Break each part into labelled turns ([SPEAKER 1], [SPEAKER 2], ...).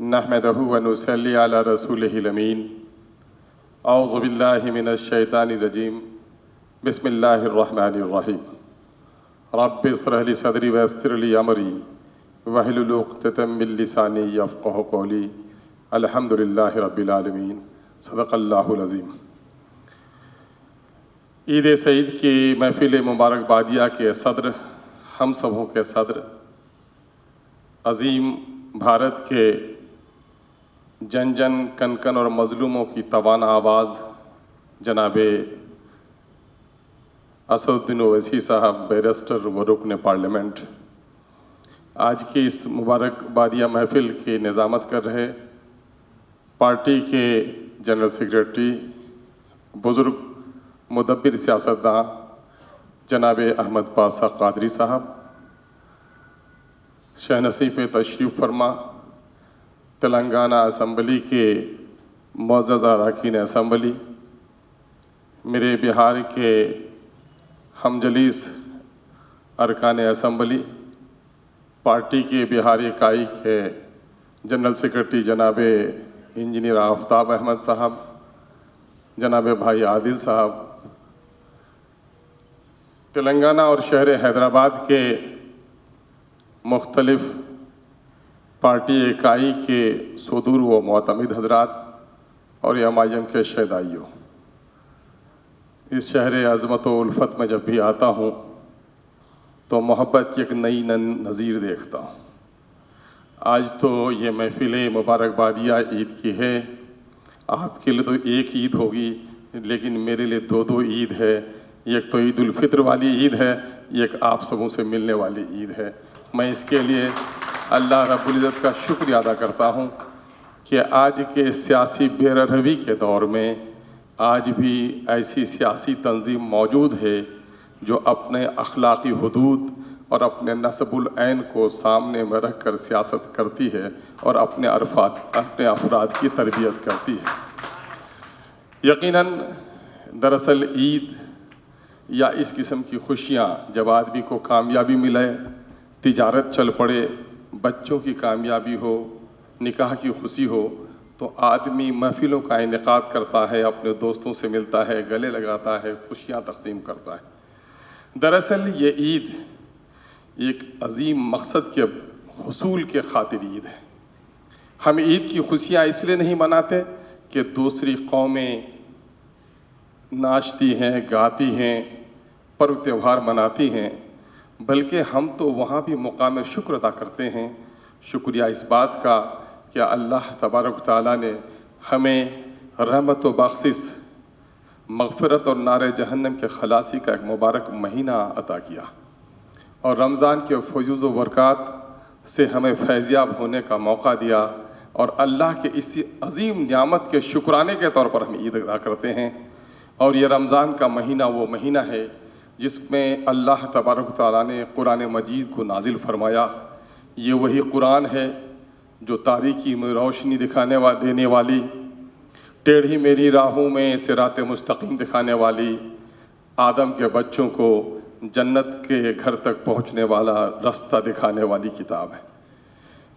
[SPEAKER 1] نحمدہ ونصلی علی رسولہ الامین اعوذ باللہ من الشیطان الرجیم بسم اللہ الرحمن الرحیم رب اشرح لی صدری ویسر لی امری واحلل عقدۃ من لسانی یفقہوا قولی الحمدللہ رب العالمین صدق اللہ العظیم۔ عید سعید کی محفل مبارکبادیہ کے صدر، ہم سبوں کے صدر، عظیم بھارت کے جن جن کن کن اور مظلوموں کی توانا آواز جناب اسد الدین اویسی صاحب، بیرسٹر و رکن پارلیمنٹ، آج کی اس مبارکبادیہ محفل کی نظامت کر رہے پارٹی کے جنرل سیکریٹری، بزرگ مدبر سیاستداں جناب احمد پاشا قادری صاحب، شہ نصیب تشریف فرما تلنگانہ اسمبلی کے معزز اراکین اسمبلی، میرے بہار کے ہم جلیس ارکان اسمبلی، پارٹی کے بہاری اکائی کے جنرل سیکرٹری جناب انجینئر آفتاب احمد صاحب، جناب بھائی عادل صاحب، تلنگانہ اور شہر حیدرآباد کے مختلف پارٹی اکائی کے صدور و معتمد حضرات اور یمائم کے شہدائیوں، اس شہر عظمت و الفت میں جب بھی آتا ہوں تو محبت کی ایک نئی نظیر دیکھتا ہوں۔ آج تو یہ محفل مبارکبادیہ عید کی ہے، آپ کے لیے تو ایک عید ہوگی لیکن میرے لیے دو عید ہے۔ ایک تو عید الفطر والی عید ہے، ایک آپ سبوں سے ملنے والی عید ہے۔ میں اس کے لیے اللہ رب العزت کا شکریہ ادا کرتا ہوں کہ آج کے سیاسی بے روی کے دور میں آج بھی ایسی سیاسی تنظیم موجود ہے جو اپنے اخلاقی حدود اور اپنے نصب العین کو سامنے میں رکھ کر سیاست کرتی ہے اور اپنے افراد کی تربیت کرتی ہے۔ یقیناً دراصل عید یا اس قسم کی خوشیاں جب آدمی کو کامیابی ملے، تجارت چل پڑے، بچوں کی کامیابی ہو، نکاح کی خوشی ہو، تو آدمی محفلوں کا انعقاد کرتا ہے، اپنے دوستوں سے ملتا ہے، گلے لگاتا ہے، خوشیاں تقسیم کرتا ہے۔ دراصل یہ عید ایک عظیم مقصد کے حصول کے خاطر عید ہے۔ ہم عید کی خوشیاں اس لیے نہیں مناتے کہ دوسری قومیں ناچتی ہیں، گاتی ہیں، پرو تہوار مناتی ہیں، بلکہ ہم تو وہاں بھی مقام شکر ادا کرتے ہیں۔ شکریہ اس بات کا کہ اللہ تبارک و تعالیٰ نے ہمیں رحمت و بخشش، مغفرت اور نار جہنم کے خلاصی کا ایک مبارک مہینہ عطا کیا، اور رمضان کے فیوز و برکات سے ہمیں فیضیاب ہونے کا موقع دیا، اور اللہ کے اسی عظیم نعمت کے شکرانے کے طور پر ہم عید ادا کرتے ہیں۔ اور یہ رمضان کا مہینہ وہ مہینہ ہے جس میں اللہ تبارک و تعالیٰ نے قرآن مجید کو نازل فرمایا۔ یہ وہی قرآن ہے جو تاریکی میں روشنی دینے والی، ٹیڑھی میری راہوں میں صراط مستقیم دکھانے والی، آدم کے بچوں کو جنت کے گھر تک پہنچنے والا رستہ دکھانے والی کتاب ہے۔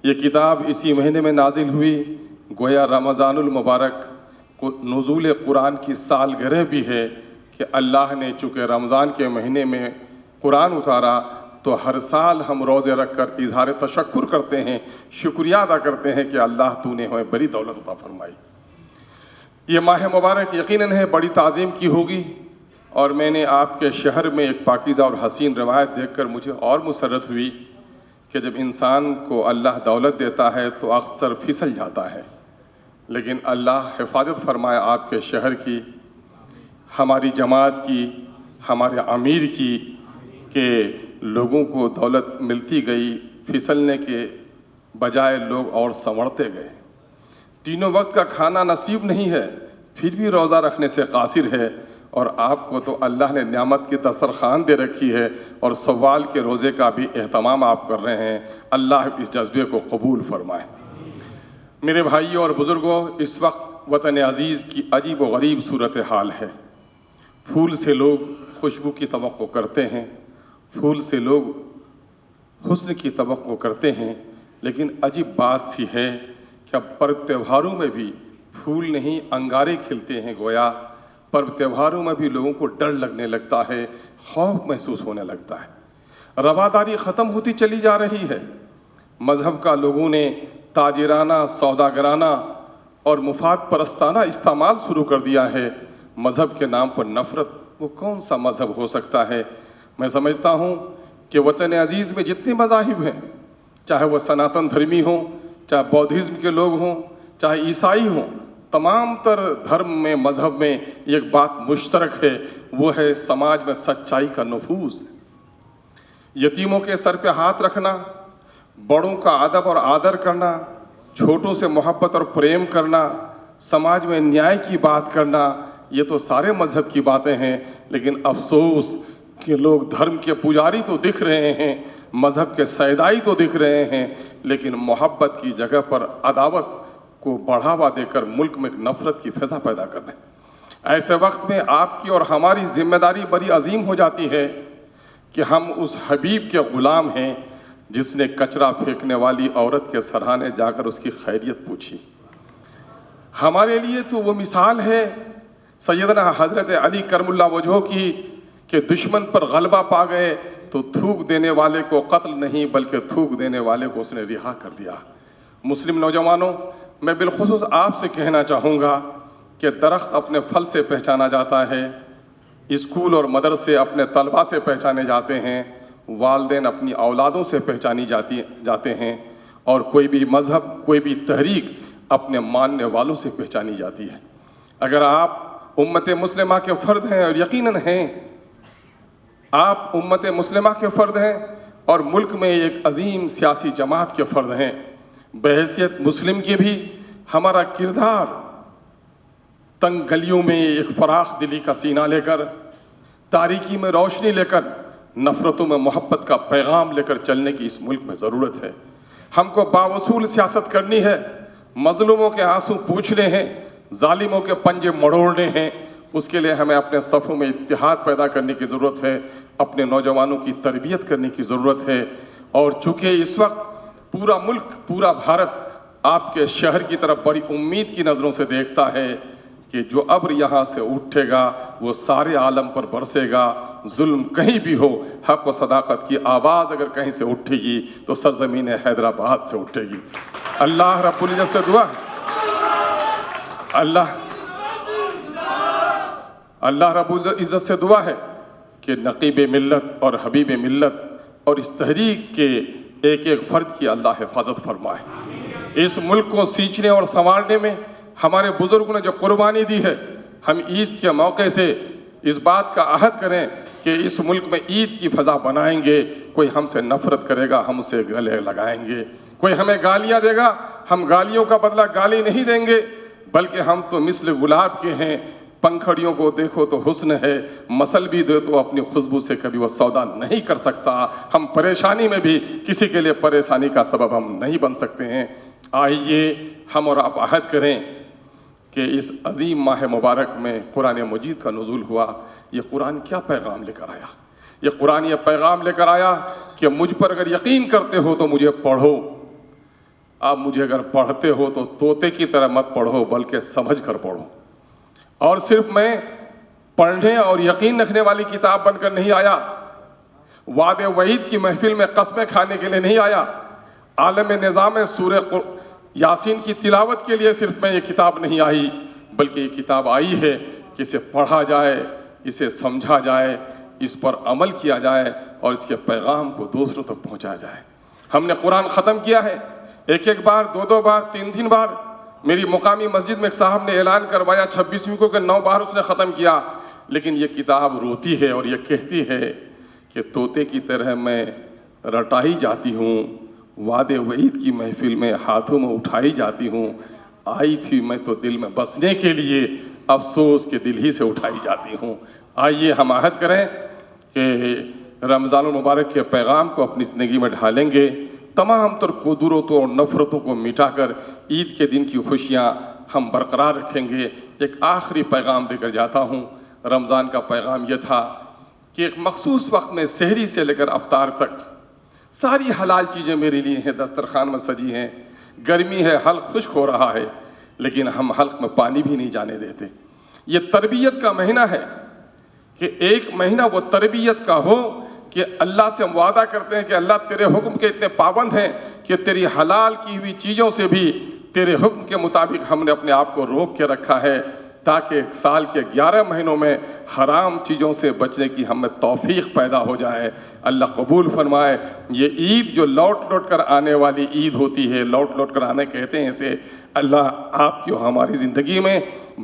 [SPEAKER 1] یہ کتاب اسی مہینے میں نازل ہوئی، گویا رمضان المبارک نزول قرآن کی سالگرہ بھی ہے کہ اللہ نے چونکہ رمضان کے مہینے میں قرآن اتارا تو ہر سال ہم روزے رکھ کر اظہار تشکر کرتے ہیں، شکریہ ادا کرتے ہیں کہ اللہ تو نے ہمیں بڑی دولت عطا فرمائی۔ یہ ماہ مبارک یقیناً ہے بڑی تعظیم کی ہوگی، اور میں نے آپ کے شہر میں ایک پاکیزہ اور حسین روایت دیکھ کر مجھے اور مسرت ہوئی کہ جب انسان کو اللہ دولت دیتا ہے تو اکثر پھسل جاتا ہے، لیکن اللہ حفاظت فرمائے آپ کے شہر کی، ہماری جماعت کی، ہمارے امیر کی، کہ لوگوں کو دولت ملتی گئی، پھسلنے کے بجائے لوگ اور سنورتے گئے۔ تینوں وقت کا کھانا نصیب نہیں ہے پھر بھی روزہ رکھنے سے قاصر ہے، اور آپ کو تو اللہ نے نعمت کی دسترخوان دے رکھی ہے اور سوال کے روزے کا بھی اہتمام آپ کر رہے ہیں۔ اللہ اس جذبے کو قبول فرمائے۔ میرے بھائیوں اور بزرگوں، اس وقت وطن عزیز کی عجیب و غریب صورتحال ہے۔ پھول سے لوگ خوشبو کی توقع کرتے ہیں، پھول سے لوگ حسن کی توقع کرتے ہیں، لیکن عجیب بات سی ہے کہ اب पर्व त्योहारों में भी फूल नहीं अंगारे खिलते हैं गोया। पर्व त्योहारों में भी लोगों को डर लगने लगता है, खौफ महसूस होने लगता है। रवादारी ख़त्म होती चली जा रही है। मज़हब का लोगों ने ताजिराना, सौदागराना और मुफाद परस्ताना इस्तेमाल शुरू कर दिया है। मज़हब के नाम पर नफ़रत, वो कौन सा मज़हब हो सकता है? मैं समझता हूँ कि वतन अज़ीज़ में जितने मज़ाहिब हैं, चाहे वह सनातन धर्मी हों, चाहे बौद्धिज़्म के लोग हों, चाहे ईसाई हों, तमाम तर धर्म में, मज़हब में एक बात मुश्तरक है, वो है समाज में सच्चाई का नफूज़। यतीमों के सर पे हाथ रखना, बड़ों का अदब और आदर करना, छोटों से मोहब्बत और प्रेम करना, समाज में न्याय की बात करना, ये तो सारे मज़हब की बातें हैं। लेकिन अफसोस कि लोग धर्म के पुजारी तो दिख रहे हैं, मज़हब के सैदाई तो दिख रहे हैं, लेकिन मोहब्बत की जगह पर अदावत को बढ़ावा देकर मुल्क में नफ़रत की फ़िज़ा पैदा कर रहे हैं। ऐसे वक्त में आपकी और हमारी ज़िम्मेदारी बड़ी अजीम हो जाती है कि हम उस हबीब के ग़ुलाम हैं जिसने कचरा फेंकने वाली औरत के सराहने जाकर उसकी खैरियत पूछी। हमारे लिए तो वो मिसाल है सैयदना हज़रत अली करमुल्लाह वजह की कि दुश्मन पर गलबा पा गए तो थूक देने वाले को कत्ल नहीं बल्कि थूक देने वाले को उसने रिहा कर दिया। मुस्लिम नौजवानों, मैं बिलखुसूस आपसे कहना चाहूँगा कि दरख्त अपने फल से पहचाना जाता है, स्कूल और मदरसे अपने तलबा से पहचाने जाते हैं, वालिदैन अपनी औलादों से पहचानी जाते हैं, और कोई भी मज़हब, कोई भी तहरीक अपने मानने वालों से पहचानी जाती है। अगर आप उम्मत मुस्लिमा के फ़र्द हैं, और यकीनन हैं, आप उम्मत मुस्लिमा के फ़र्द हैं और मुल्क में एक अजीम सियासी जमात के फ़र्द हैं, बहैसियत मुस्लिम की भी हमारा किरदार तंग गलियों में एक फराख दिली का सीना लेकर, तारीकी में रोशनी लेकर, नफ़रतों में मोहब्बत का पैगाम लेकर चलने की इस मुल्क में ज़रूरत है। हमको बावसूल सियासत करनी है, मज़लूमों के आंसू पूछने हैं, जालिमों के पंजे मड़ोड़ने हैं। उसके लिए हमें अपने सफ़ों में इत्तेहाद पैदा करने की ज़रूरत है, अपने नौजवानों की तरबियत करने की ज़रूरत है। और चूँकि इस वक्त पूरा मुल्क, पूरा भारत आपके शहर की तरफ बड़ी उम्मीद की नज़रों से देखता है कि जो अब्र यहाँ से उठेगा वो सारे आलम पर बरसेगा। जुल्म कहीं भी हो, हक़ व सदाकत की आवाज़ अगर कहीं से उठेगी तो सरज़मीन हैदराबाद से उठेगी। अल्लाह रब्बुल इज़्ज़त से दुआ है, अल्लाह रब्बुल इज़्ज़त से दुआ है कि नक़ीब मिल्लत और हबीब मिल्लत और इस तहरीक के एक एक फ़र्द की अल्लाह हिफाजत फरमाए। इस मुल्क को सींचने और संवारने में हमारे बुज़ुर्गों ने जो कुर्बानी दी है, हम ईद के मौके से इस बात का अहद करें कि इस मुल्क में ईद की फ़ज़ा बनाएंगे। कोई हमसे नफ़रत करेगा, हम उसे गले लगाएंगे। कोई हमें गालियाँ देगा, हम गालियों का बदला गाली नहीं देंगे, बल्कि हम तो मिसल गुलाब के हैं। पंखड़ियों को देखो तो हुस्न है, मसल भी दे तो अपनी खुशबू से कभी वो सौदा नहीं कर सकता। हम परेशानी में भी किसी के लिए परेशानी का सबब हम नहीं बन सकते हैं। आइए हम और आप अहद करें कि इस अजीम माह मुबारक में कुरान मजीद का नुज़ूल हुआ। ये कुरान क्या पैगाम लेकर आया? ये कुरान ये पैगाम लेकर आया कि मुझ पर अगर यकीन करते हो तो मुझे पढ़ो। आप मुझे अगर पढ़ते हो तो तोते की तरह मत पढ़ो, बल्कि समझ कर पढ़ो। और सिर्फ मैं पढ़ने और यकीन रखने वाली किताब बनकर नहीं आया, वादे वईद की महफिल में कस्में खाने के लिए नहीं आया, आलम निज़ाम सूरह यासीन की तिलावत के लिए सिर्फ मैं ये किताब नहीं आई, बल्कि ये किताब आई है कि इसे पढ़ा जाए, इसे समझा जाए, इस पर अमल किया जाए और इसके पैगाम को दूसरों तक पहुँचाया जाए। हमने कुरान ख़त्म किया है, एक एक बार, दो दो बार, तीन तीन बार। मेरी मुकामी मस्जिद में एक साहब ने ऐलान करवाया 26वीं को कि 9 बार उसने ख़त्म किया। लेकिन ये किताब रोती है और ये कहती है कि तोते की तरह मैं रटाई जाती हूँ, वादे वईद की महफिल में हाथों में उठाई जाती हूँ। आई थी मैं तो दिल में बसने के लिए, अफसोस के दिल ही से उठाई जाती हूँ। आइए हम आहद करें कि रमज़ान मुबारक के पैगाम को अपनी ज़िंदगी में ढालेंगे, तमाम तर कुदरतों और नफ़रतों को मिटाकर ईद के दिन की खुशियाँ हम बरकरार रखेंगे। एक आखिरी पैगाम देकर जाता हूँ। रमज़ान का पैगाम यह था कि एक मखसूस वक्त में सहरी से लेकर अफ्तार तक सारी हलाल चीज़ें मेरे लिए हैं, दस्तरखान में सजी हैं। گرمی ہے، حلق خشک ہو رہا ہے، لیکن ہم حلق میں پانی بھی نہیں جانے دیتے۔ یہ تربیت کا مہینہ ہے کہ ایک مہینہ وہ تربیت کا ہو کہ اللہ سے ہم وعدہ کرتے ہیں کہ اللہ تیرے حکم کے اتنے پابند ہیں کہ تیری حلال کی ہوئی چیزوں سے بھی تیرے حکم کے مطابق ہم نے اپنے آپ کو روک کے رکھا ہے، تاکہ سال کے 11 مہینوں میں حرام چیزوں سے بچنے کی ہمیں توفیق پیدا ہو جائے۔ اللہ قبول فرمائے۔ یہ عید جو لوٹ لوٹ کر آنے والی عید ہوتی ہے، لوٹ لوٹ کر آنے کہتے ہیں اسے، اللہ آپ کی ہماری زندگی میں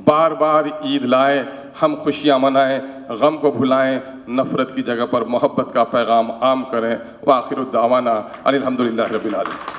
[SPEAKER 1] بار بار عید لائے، ہم خوشیاں منائیں، غم کو بھلائیں، نفرت کی جگہ پر محبت کا پیغام عام کریں۔ وآخر الدعوانا الحمدللہ رب العالمین۔